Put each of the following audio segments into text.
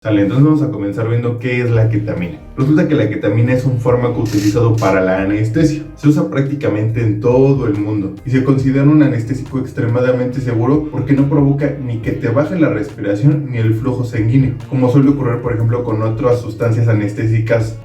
Sale, entonces vamos a comenzar viendo qué es la ketamina. Resulta que la ketamina es un fármaco utilizado para la anestesia. Se usa prácticamente en todo el mundo y se considera un anestésico extremadamente seguro porque no provoca ni que te baje la respiración ni el flujo sanguíneo, como suele ocurrir por ejemplo con otras sustancias anestésicas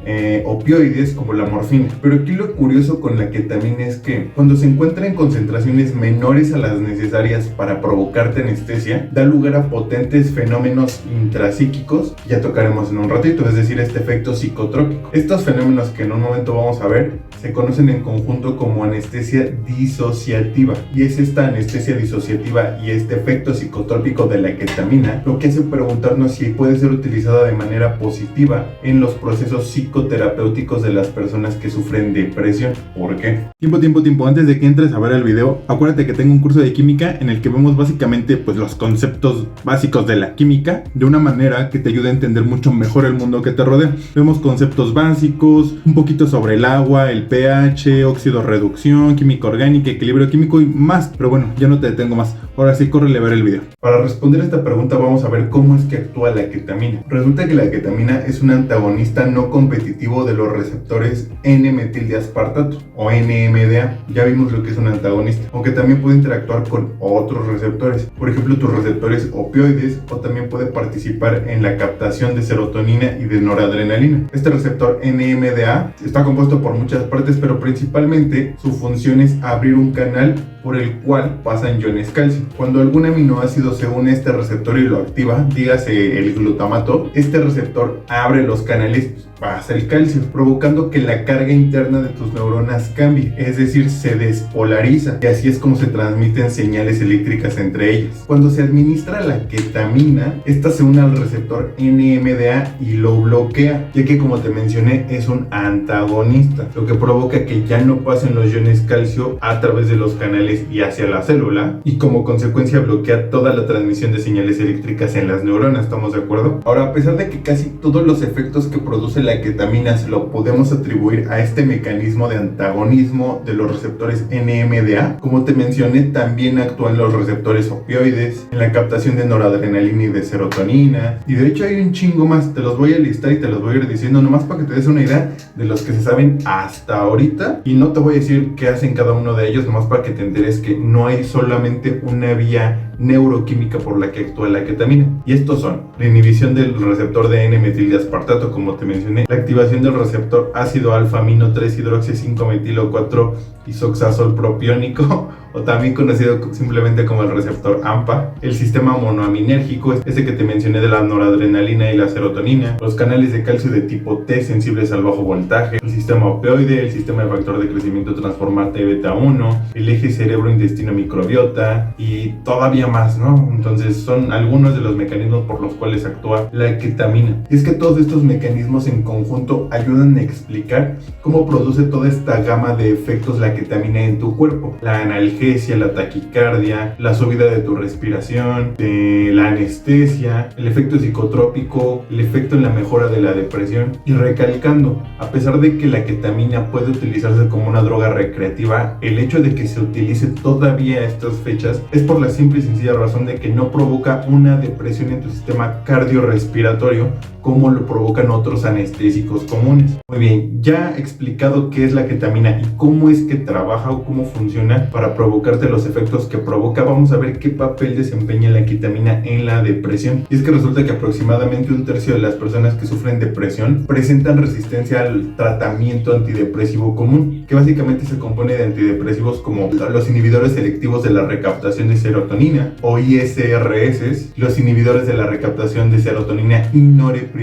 opioides como la morfina. Pero aquí lo curioso con la ketamina es que cuando se encuentra en concentraciones menores a las necesarias para provocarte anestesia, da lugar a potentes fenómenos intrapsíquicos. Ya tocaremos en un ratito, es decir, este efecto psicotrópico. Estos fenómenos que en un momento vamos a ver se conocen en conjunto como anestesia disociativa, y es esta anestesia disociativa y este efecto psicotrópico de la ketamina lo que hace preguntarnos si puede ser utilizada de manera positiva en los procesos psicoterapéuticos de las personas que sufren depresión. ¿Por qué? Tiempo, antes de que entres a ver el video, acuérdate que tengo un curso de química en el que vemos básicamente pues los conceptos básicos de la química de una manera que te ayude a entender mucho mejor el mundo que te rodea. Vemos conceptos básicos, un poquito sobre el agua, el pH, óxido reducción, química orgánica, equilibrio químico y más. Pero bueno, ya no te detengo más. Ahora sí, córrele a ver el video. Para responder esta pregunta vamos a ver cómo es que actúa la ketamina. Resulta que la ketamina es un antagonista no competitivo de los receptores N-metildeaspartato o NMDA. Ya vimos lo que es un antagonista, aunque también puede interactuar con otros receptores, por ejemplo tus receptores opioides, o también puede participar en la captación de serotonina y de noradrenalina. Este receptor NMDA está compuesto por muchas partes, pero principalmente su función es abrir un canal por el cual pasan iones calcio. Cuando algún aminoácido se une a este receptor y lo activa, dígase el glutamato, este receptor abre los canales, pasa el calcio, provocando que la carga interna de tus neuronas cambie, es decir, se despolariza, y así es como se transmiten señales eléctricas entre ellas. Cuando se administra la ketamina, esta se une al receptor NMDA y lo bloquea, ya que como te mencioné es un antagonista, lo que provoca que ya no pasen los iones calcio a través de los canales y hacia la célula, y como consecuencia bloquea toda la transmisión de señales eléctricas en las neuronas. ¿Estamos de acuerdo? Ahora, a pesar de que casi todos los efectos que produce la ketamina se lo podemos atribuir a este mecanismo de antagonismo de los receptores NMDA, como te mencioné, también actúan los receptores opioides, en la captación de noradrenalina y de serotonina, y de hecho hay un chingo más. Te los voy a listar y te los voy a ir diciendo nomás para que te des una idea de los que se saben hasta ahorita, y no te voy a decir qué hacen cada uno de ellos, nomás para que te enteres que no hay solamente una vía neuroquímica por la que actúa la ketamina, y estos son la inhibición del receptor de N-metildeaspartato, como te mencioné, la activación del receptor ácido alfa-amino 3-hidroxi-5-metilo-4-isoxazol propiónico, o también conocido simplemente como el receptor AMPA, el sistema monoaminérgico, ese que te mencioné de la noradrenalina y la serotonina, los canales de calcio de tipo T sensibles al bajo voltaje, el sistema opioide, el sistema de factor de crecimiento transformante beta 1, el eje cerebro-intestino-microbiota y todavía más, ¿no? Entonces son algunos de los mecanismos por los cuales actúa la ketamina. Y es que todos estos mecanismos en conjunto ayudan a explicar cómo produce toda esta gama de efectos la ketamina en tu cuerpo: la analgesia, la taquicardia, la subida de tu respiración, la anestesia, el efecto psicotrópico, el efecto en la mejora de la depresión. Y recalcando, a pesar de que la ketamina puede utilizarse como una droga recreativa, el hecho de que se utilice todavía a estas fechas es por la simple y sencilla razón de que no provoca una depresión en tu sistema cardiorrespiratorio como lo provocan otros anestésicos comunes. Muy bien, ya explicado qué es la ketamina y cómo es que trabaja o cómo funciona para provocarte los efectos que provoca, vamos a ver qué papel desempeña la ketamina en la depresión. Y es que resulta que aproximadamente un tercio de las personas que sufren depresión presentan resistencia al tratamiento antidepresivo común, que básicamente se compone de antidepresivos como los inhibidores selectivos de la recaptación de serotonina o ISRS, los inhibidores de la recaptación de serotonina y norepinefrina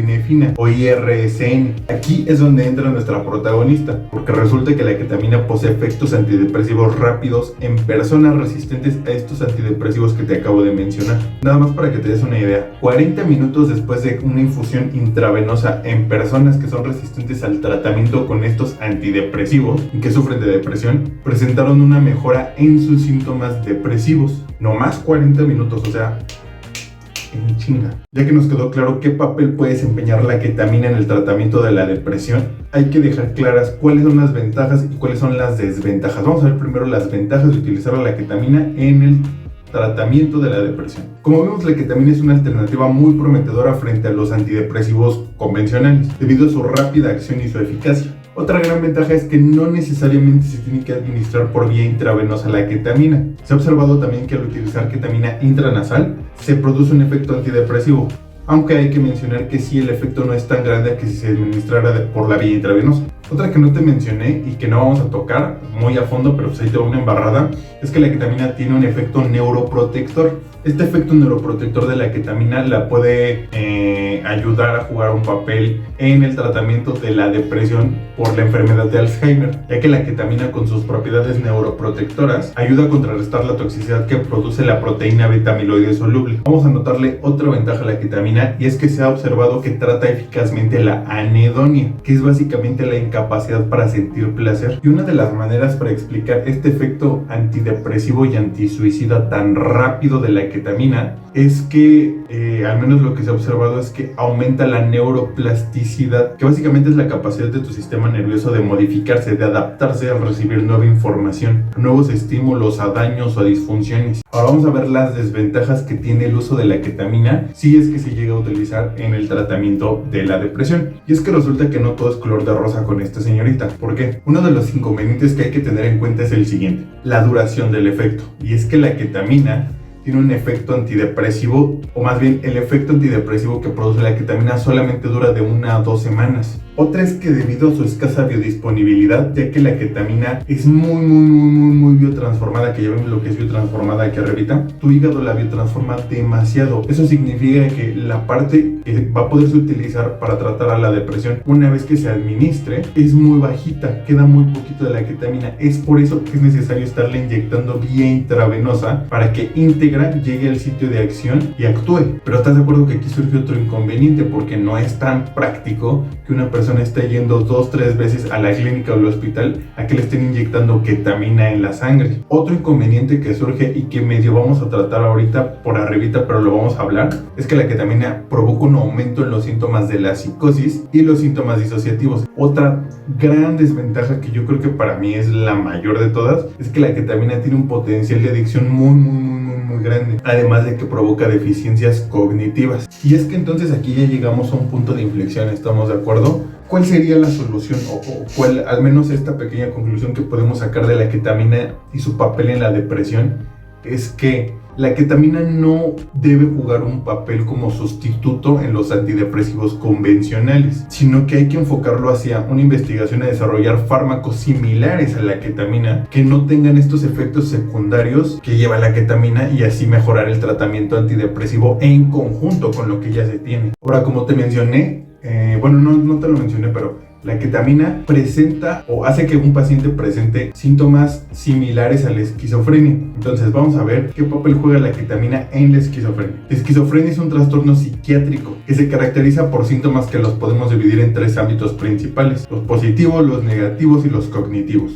o IRSN. Aquí es donde entra nuestra protagonista, porque resulta que la ketamina posee efectos antidepresivos rápidos en personas resistentes a estos antidepresivos que te acabo de mencionar. Nada más para que te des una idea, 40 minutos después de una infusión intravenosa en personas que son resistentes al tratamiento con estos antidepresivos y que sufren de depresión, presentaron una mejora en sus síntomas depresivos. No más 40 minutos, o sea, en chinga. Ya que nos quedó claro qué papel puede desempeñar la ketamina en el tratamiento de la depresión, hay que dejar claras cuáles son las ventajas y cuáles son las desventajas. Vamos a ver primero las ventajas de utilizar la ketamina en el tratamiento de la depresión. Como vemos, la ketamina es una alternativa muy prometedora frente a los antidepresivos convencionales, debido a su rápida acción y su eficacia. Otra gran ventaja es que no necesariamente se tiene que administrar por vía intravenosa la ketamina. Se ha observado también que al utilizar ketamina intranasal se produce un efecto antidepresivo, aunque hay que mencionar que sí, el efecto no es tan grande que si se administrara por la vía intravenosa. Otra que no te mencioné y que no vamos a tocar muy a fondo, pero pues ahí te va una embarrada, es que la ketamina tiene un efecto neuroprotector. Este efecto neuroprotector de la ketamina la puede ayudar a jugar un papel en el tratamiento de la depresión por la enfermedad de Alzheimer, ya que la ketamina, con sus propiedades neuroprotectoras, ayuda a contrarrestar la toxicidad que produce la proteína beta-amiloide soluble. Vamos a notarle otra ventaja a la ketamina, y es que se ha observado que trata eficazmente la anedonia, que es básicamente la incapacidad para sentir placer. Y una de las maneras para explicar este efecto antidepresivo y antisuicida tan rápido de la ketamina es que, al menos lo que se ha observado, es que aumenta la neuroplasticidad, que básicamente es la capacidad de tu sistema nervioso de modificarse, de adaptarse al recibir nueva información, nuevos estímulos, a daños o a disfunciones. Ahora vamos a ver las desventajas que tiene el uso de la ketamina si es que se llega a utilizar en el tratamiento de la depresión. Y es que resulta que no todo es color de rosa con esta señorita. ¿Por qué? Uno de los inconvenientes que hay que tener en cuenta es el siguiente: la duración del efecto. Y es que la ketamina tiene un efecto antidepresivo, o más bien el efecto antidepresivo que produce la ketamina solamente dura de 1 a 2 semanas. Otra es que debido a su escasa biodisponibilidad, ya que la ketamina es muy biotransformada, que ya vemos lo que es biotransformada aquí arribita, tu hígado la biotransforma demasiado. Eso significa que la parte que va a poderse utilizar para tratar a la depresión una vez que se administre es muy bajita, queda muy poquito de la ketamina. Es por eso que es necesario estarla inyectando vía intravenosa para que íntegra llegue al sitio de acción y actúe. Pero ¿estás de acuerdo que aquí surge otro inconveniente? Porque no es tan práctico que una persona esté yendo 2-3 veces a la clínica o al hospital a que le estén inyectando ketamina en la sangre. Otro inconveniente que surge y que medio vamos a tratar ahorita por arribita, pero lo vamos a hablar, es que la ketamina provoca un aumento en los síntomas de la psicosis y los síntomas disociativos. Otra gran desventaja, que yo creo que para mí es la mayor de todas, es que la ketamina tiene un potencial de adicción muy grande, además de que provoca deficiencias cognitivas. Y es que entonces aquí ya llegamos a un punto de inflexión, ¿estamos de acuerdo? ¿Cuál sería la solución, o cuál, al menos esta pequeña conclusión que podemos sacar de la ketamina y su papel en la depresión? Es que la ketamina no debe jugar un papel como sustituto en los antidepresivos convencionales, sino que hay que enfocarlo hacia una investigación a desarrollar fármacos similares a la ketamina que no tengan estos efectos secundarios que lleva la ketamina, y así mejorar el tratamiento antidepresivo en conjunto con lo que ya se tiene. Ahora, como te mencioné, no te lo mencioné, pero la ketamina presenta o hace que un paciente presente síntomas similares a la esquizofrenia. Entonces vamos a ver qué papel juega la ketamina en la esquizofrenia. La esquizofrenia es un trastorno psiquiátrico que se caracteriza por síntomas que los podemos dividir en 3 ámbitos principales: los positivos, los negativos y los cognitivos.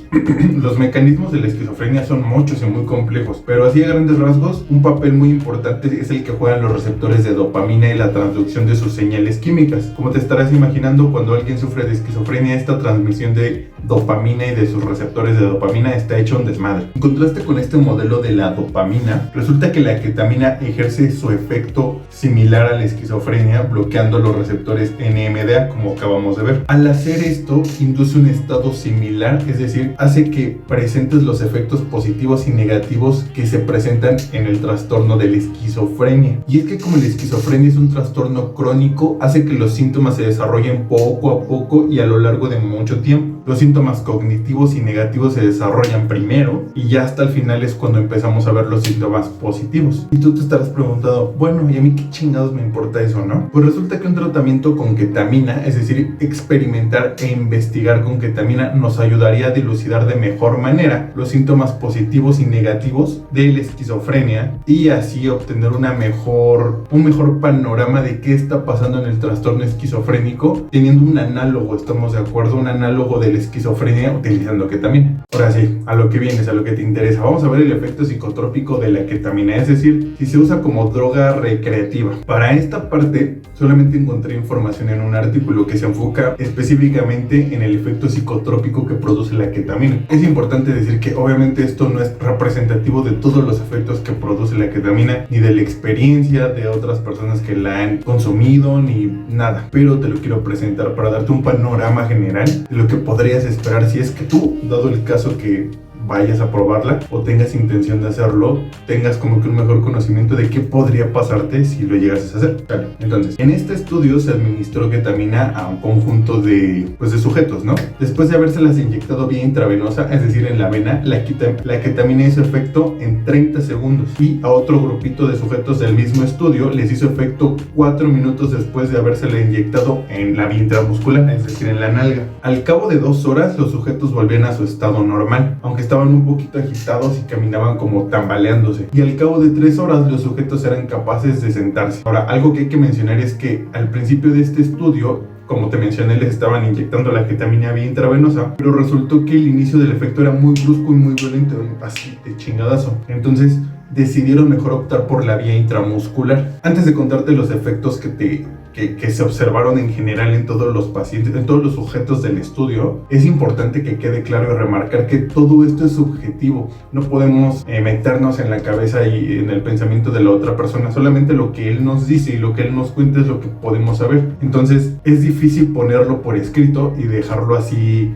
Los mecanismos de la esquizofrenia son muchos y muy complejos, pero así a grandes rasgos, un papel muy importante es el que juegan los receptores de dopamina y la transducción de sus señales químicas. Como te estarás imaginando, cuando alguien sufre de esquizofrenia, esta transmisión de dopamina y de sus receptores de dopamina está hecho un desmadre. En contraste con este modelo de la dopamina, resulta que la ketamina ejerce su efecto similar a la esquizofrenia, bloqueando los receptores NMDA, como acabamos de ver. Al hacer esto, induce un estado similar, es decir, hace que presentes los efectos positivos y negativos que se presentan en el trastorno de la esquizofrenia. Y es que como la esquizofrenia es un trastorno crónico, hace que los síntomas se desarrollen poco a poco y a lo largo de mucho tiempo. Los síntomas cognitivos y negativos se desarrollan primero, y ya hasta el final es cuando empezamos a ver los síntomas positivos. Y tú te estarás preguntando, bueno, ¿y a mí qué chingados me importa eso, no? Pues resulta que un tratamiento con ketamina, es decir, experimentar e investigar con ketamina, nos ayudaría a dilucidar de mejor manera los síntomas positivos y negativos de la esquizofrenia, y así obtener un mejor panorama de qué está pasando en el trastorno esquizofrénico, teniendo un análogo, ¿estamos de acuerdo? Un análogo de la esquizofrenia esquizofrenia utilizando ketamina. Ahora sí, a lo que vienes, a lo que te interesa, vamos a ver el efecto psicotrópico de la ketamina, es decir, si se usa como droga recreativa. Para esta parte solamente encontré información en un artículo que se enfoca específicamente en el efecto psicotrópico que produce la ketamina. Es importante decir que obviamente esto no es representativo de todos los efectos que produce la ketamina, ni de la experiencia de otras personas que la han consumido, ni nada, pero te lo quiero presentar para darte un panorama general de lo que podrías esperar si es que tú, dado el caso que vayas a probarla o tengas intención de hacerlo, tengas como que un mejor conocimiento de qué podría pasarte si lo llegas a hacer. Claro. Entonces, en este estudio se administró ketamina a un conjunto de sujetos, ¿no? Después de habérselas inyectado vía intravenosa, es decir, en la vena, la ketamina hizo efecto en 30 segundos y a otro grupito de sujetos del mismo estudio les hizo efecto 4 minutos después de habérsela inyectado en la vía intramuscular, es decir, en la nalga. Al cabo de 2 horas, los sujetos volvían a su estado normal, aunque estaban un poquito agitados y caminaban como tambaleándose, y al cabo de 3 horas los sujetos eran capaces de sentarse. Ahora, algo que hay que mencionar es que al principio de este estudio, como te mencioné, les estaban inyectando la ketamina vía intravenosa, pero resultó que el inicio del efecto era muy brusco y muy violento, así de chingadazo. Entonces decidieron mejor optar por la vía intramuscular. Antes de contarte los efectos que se observaron en general en todos los pacientes, en todos los sujetos del estudio, es importante que quede claro y remarcar que todo esto es subjetivo. No podemos meternos en la cabeza y en el pensamiento de la otra persona. Solamente lo que él nos dice y lo que él nos cuenta es lo que podemos saber. Entonces es difícil ponerlo por escrito y dejarlo así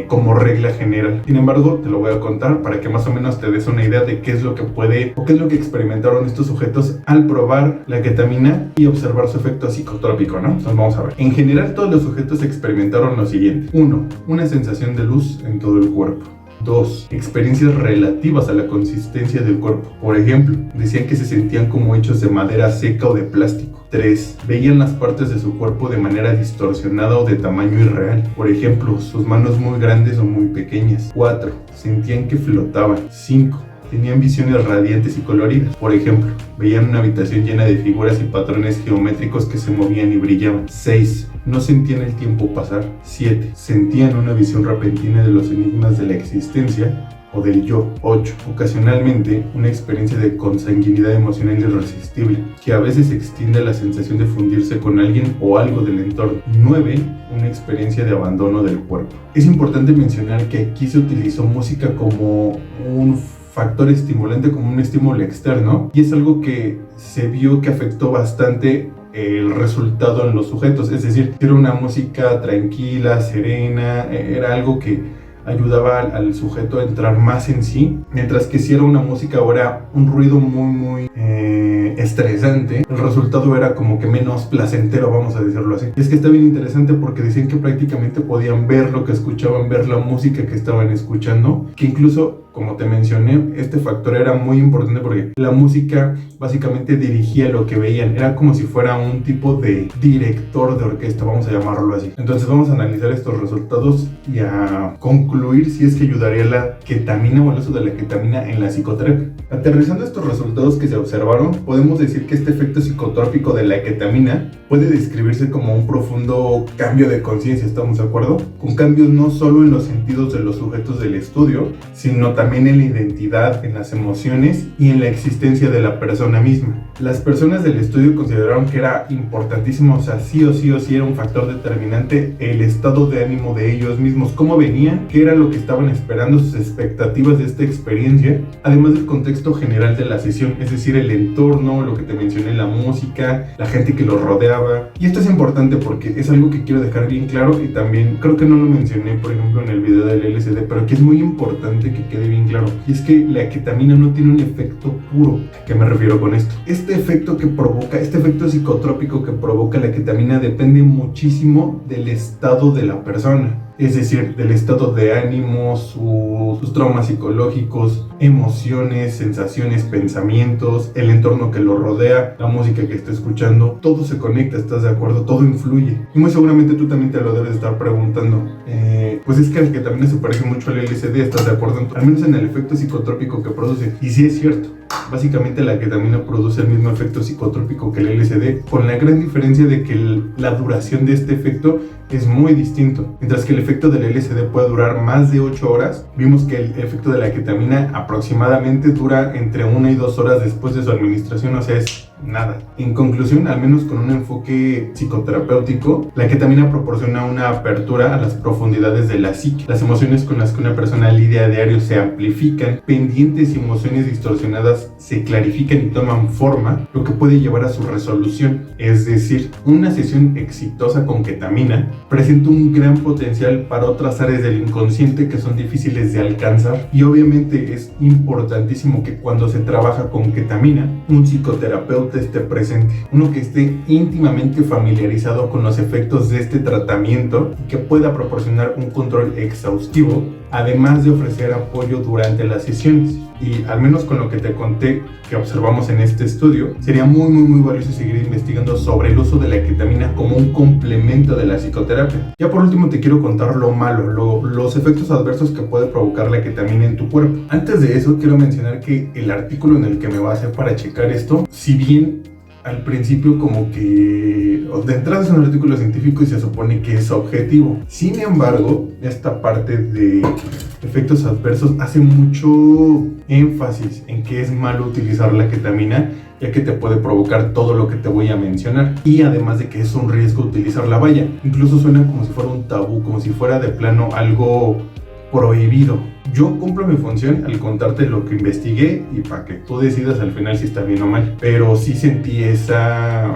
como regla general. Sin embargo, te lo voy a contar para que más o menos te des una idea de qué es lo que puede o qué es lo que experimentaron estos sujetos al probar la ketamina y observar su efecto psicotrópico, ¿no? Entonces vamos a ver. En general, todos los sujetos experimentaron lo siguiente. 1. Una sensación de luz en todo el cuerpo. 2. Experiencias relativas a la consistencia del cuerpo. Por ejemplo, decían que se sentían como hechos de madera seca o de plástico. 3. Veían las partes de su cuerpo de manera distorsionada o de tamaño irreal. Por ejemplo, sus manos muy grandes o muy pequeñas. 4. Sentían que flotaban. 5. Tenían visiones radiantes y coloridas. Por ejemplo, veían una habitación llena de figuras y patrones geométricos que se movían y brillaban. 6. No sentían el tiempo pasar. 7. Sentían una visión repentina de los enigmas de la existencia o del yo. 8. Ocasionalmente, una experiencia de consanguinidad emocional irresistible, que a veces extiende la sensación de fundirse con alguien o algo del entorno. 9. Una experiencia de abandono del cuerpo. Es importante mencionar que aquí se utilizó música como un factor estimulante, como un estímulo externo, y es algo que se vio que afectó bastante el resultado en los sujetos. Es decir, era una música tranquila, serena, era algo que ayudaba al sujeto a entrar más en sí, mientras que si era una música o era un ruido muy estresante, el resultado era como que menos placentero, vamos a decirlo así. Y es que está bien interesante porque decían que prácticamente podían ver lo que escuchaban, ver la música que estaban escuchando, que incluso, como te mencioné, este factor era muy importante porque la música básicamente dirigía lo que veían, era como si fuera un tipo de director de orquesta, vamos a llamarlo así. Entonces vamos a analizar estos resultados y a concluir si es que ayudaría la ketamina o el uso de la ketamina en la psicoterapia. Aterrizando estos resultados que se observaron, podemos decir que este efecto psicotrópico de la ketamina puede describirse como un profundo cambio de conciencia, ¿estamos de acuerdo? Con cambios no solo en los sentidos de los sujetos del estudio, sino también en la identidad, en las emociones y en la existencia de la persona misma. Las personas del estudio consideraron que era importantísimo, o sea, sí o sí era un factor determinante el estado de ánimo de ellos mismos, cómo venían, qué era lo que estaban esperando, sus expectativas de esta experiencia, además del contexto general de la sesión, es decir, el entorno, lo que te mencioné, la música, la gente que los rodeaba. Y esto es importante porque es algo que quiero dejar bien claro y también creo que no lo mencioné, por ejemplo, en el video del LSD, pero que es muy importante que quede bien claro, y es que la ketamina no tiene un efecto puro. ¿A qué me refiero con esto? Este efecto que provoca, este efecto psicotrópico que provoca la ketamina depende muchísimo del estado de la persona. Es decir, del estado de ánimo, sus traumas psicológicos, emociones, sensaciones, pensamientos, el entorno que lo rodea, la música que está escuchando, todo se conecta, ¿estás de acuerdo? Todo influye. Y muy seguramente tú también te lo debes estar preguntando. Pues es que la ketamina se parece mucho al LSD, ¿estás de acuerdo? Al menos en el efecto psicotrópico que produce. Y sí es cierto. Básicamente la ketamina produce el mismo efecto psicotrópico que el LSD, con la gran diferencia de que la duración de este efecto es muy distinto. Mientras que el efecto del LSD puede durar más de 8 horas, vimos que el efecto de la ketamina aproximadamente dura entre 1 y 2 horas después de su administración, o sea, es nada. En conclusión, al menos con un enfoque psicoterapéutico, la ketamina proporciona una apertura a las profundidades de la psique. Las emociones con las que una persona lidia a diario se amplifican, pendientes y emociones distorsionadas se clarifican y toman forma, lo que puede llevar a su resolución. Es decir, una sesión exitosa con ketamina presenta un gran potencial para otras áreas del inconsciente que son difíciles de alcanzar, y obviamente es importantísimo que cuando se trabaja con ketamina, un psicoterapeuta esté presente, uno que esté íntimamente familiarizado con los efectos de este tratamiento y que pueda proporcionar un control exhaustivo, además de ofrecer apoyo durante las sesiones. Y al menos con lo que te conté que observamos en este estudio, sería muy valioso seguir investigando sobre el uso de la ketamina como un complemento de la psicoterapia. Ya por último te quiero contar lo malo, los efectos adversos que puede provocar la ketamina en tu cuerpo. Antes de eso quiero mencionar que el artículo en el que me basé para checar esto, si bien al principio como que de entrada es un artículo científico y se supone que es objetivo, sin embargo esta parte de efectos adversos hace mucho énfasis en que es malo utilizar la ketamina, ya que te puede provocar todo lo que te voy a mencionar, y además de que es un riesgo utilizarla, vaya, incluso suena como si fuera un tabú, como si fuera de plano algo prohibido. Yo cumplo mi función al contarte lo que investigué y para que tú decidas al final si está bien o mal, pero sí sentí esa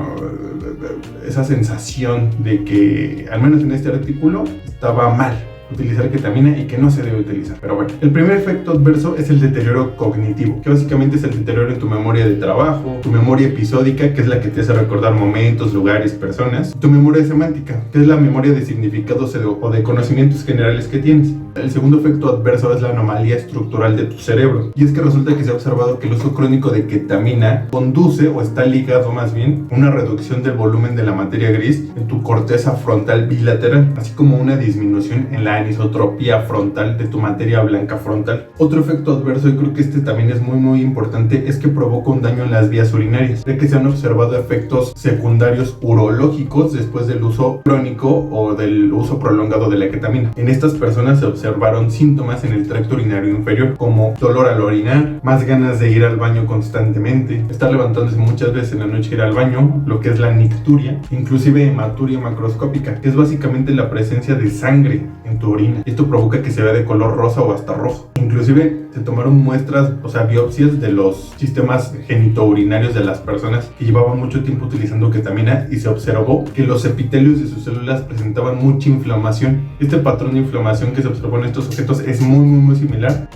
sensación de que, al menos en este artículo, estaba mal utilizar ketamina y que no se debe utilizar. Pero bueno, el primer efecto adverso es el deterioro cognitivo, que básicamente es el deterioro en tu memoria de trabajo, tu memoria episódica, que es la que te hace recordar momentos, lugares, personas, tu memoria semántica, que es la memoria de significados o de conocimientos generales que tienes. El segundo efecto adverso es la anomalía estructural de tu cerebro, y es que resulta que se ha observado que el uso crónico de ketamina conduce, o está ligado más bien, a una reducción del volumen de la materia gris en tu corteza frontal bilateral, así como una disminución en la anisotropía frontal de tu materia blanca frontal. Otro efecto adverso, y creo que este también es muy importante, es que provoca un daño en las vías urinarias, ya que se han observado efectos secundarios urológicos después del uso crónico o del uso prolongado de la ketamina. En estas personas se observaron síntomas en el tracto urinario inferior, como dolor al orinar, más ganas de ir al baño constantemente, estar levantándose muchas veces en la noche ir al baño, lo que es la nicturia, inclusive hematuria macroscópica, que es básicamente la presencia de sangre en tu orina. Esto provoca que se vea de color rosa o hasta rojo. Inclusive se tomaron muestras, o sea, biopsias de los sistemas genitourinarios de las personas que llevaban mucho tiempo utilizando ketamina, y se observó que los epitelios de sus células presentaban mucha inflamación. Este patrón de inflamación que se observó en estos sujetos es muy similar,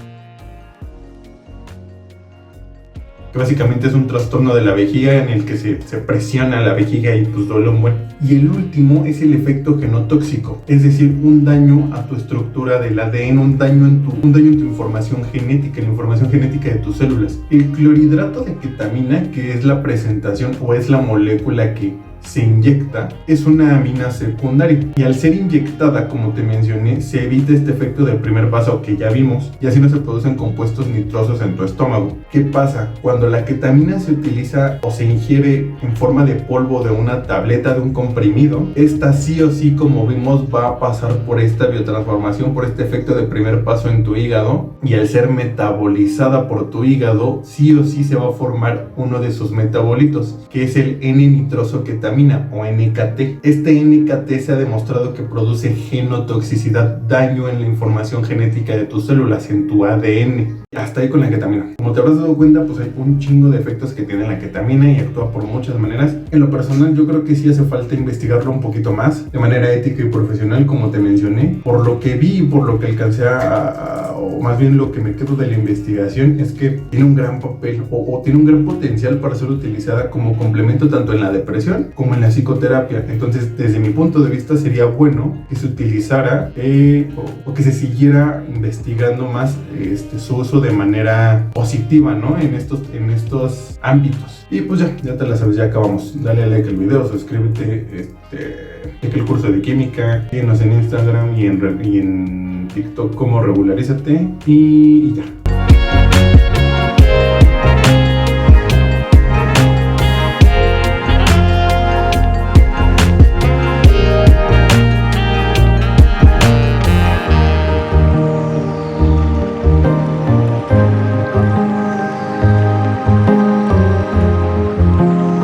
que básicamente es un trastorno de la vejiga en el que se presiona la vejiga y pues duele un buen. Y el último es el efecto genotóxico, es decir, un daño a tu estructura del ADN, un daño en tu información genética, la información genética de tus células. El clorhidrato de ketamina, que es la presentación o es la molécula que se inyecta, es una amina secundaria, y al ser inyectada, como te mencioné, se evita este efecto del primer paso que ya vimos, y así no se producen compuestos nitrosos en tu estómago. ¿Qué pasa? Cuando la ketamina se utiliza o se ingiere en forma de polvo, de una tableta, de un comprimido, esta sí o sí, como vimos, va a pasar por esta biotransformación, por este efecto de primer paso en tu hígado, y al ser metabolizada por tu hígado, sí o sí se va a formar uno de sus metabolitos, que es el N-nitrosoketamina o NKT. Este NKT se ha demostrado que produce genotoxicidad, daño en la información genética de tus células, en tu ADN. Hasta ahí con la ketamina. Como te habrás dado cuenta, pues hay un chingo de efectos que tiene la ketamina y actúa por muchas maneras. En lo personal, yo creo que sí hace falta investigarlo un poquito más, de manera ética y profesional, como te mencioné. Por lo que vi y por lo que alcancé o más bien lo que me quedo de la investigación, es que tiene un gran papel o tiene un gran potencial para ser utilizada como complemento tanto en la depresión como en la psicoterapia. Entonces, desde mi punto de vista, sería bueno que se utilizara o que se siguiera investigando más su uso de manera positiva, ¿no? En estos ámbitos. Y pues ya te la sabes, ya acabamos. Dale a like al video, suscríbete, checa el curso de química, síguenos en Instagram y en TikTok como Regularízate, y ya.